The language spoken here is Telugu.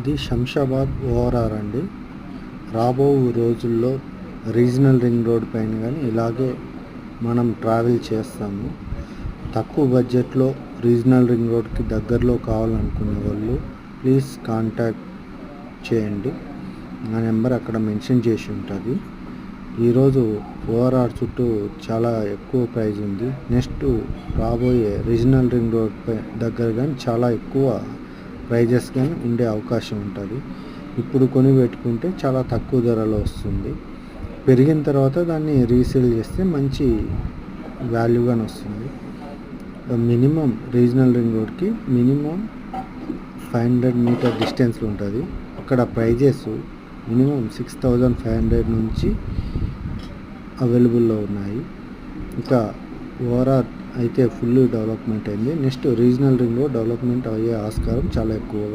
ఇది శంషాబాద్ ఓఆర్ఆర్ అండి. రాబో రోజుల్లో రీజనల్ రింగ్ రోడ్ పైన కానీ ఇలాగే మనం ట్రావెల్ చేస్తాము. తక్కువ బడ్జెట్లో రీజనల్ రింగ్ రోడ్కి దగ్గరలో కావాలనుకునే వాళ్ళు ప్లీజ్ కాంటాక్ట్ చేయండి. నా నెంబర్ అక్కడ మెన్షన్ చేసి ఉంటుంది. ఈరోజు ఓఆర్ఆర్ చుట్టూ చాలా ఎక్కువ ప్రైజ్ ఉంది. నెక్స్ట్ రాబోయే రీజనల్ రింగ్ రోడ్ దగ్గర కానీ చాలా ఎక్కువ ప్రైజెస్ కానీ ఉండే అవకాశం ఉంటుంది. ఇప్పుడు కొని పెట్టుకుంటే చాలా తక్కువ ధరలో వస్తుంది. పెరిగిన తర్వాత దాన్ని రీసేల్ చేస్తే మంచి వాల్యూగానే వస్తుంది. మినిమం రీజనల్ రింగ్ రోడ్కి మినిమం 500 మీటర్ డిస్టెన్స్లో ఉంటుంది. అక్కడ ప్రైజెస్ మినిమం 6500 నుంచి అవైలబుల్లో ఉన్నాయి. ఇంకా ఓఆర్ఆర్ అయితే ఫుల్ డెవలప్మెంట్ అయింది. Next regional ring road development అయ్యే ఆస్కారం చాలా ఎక్కువగా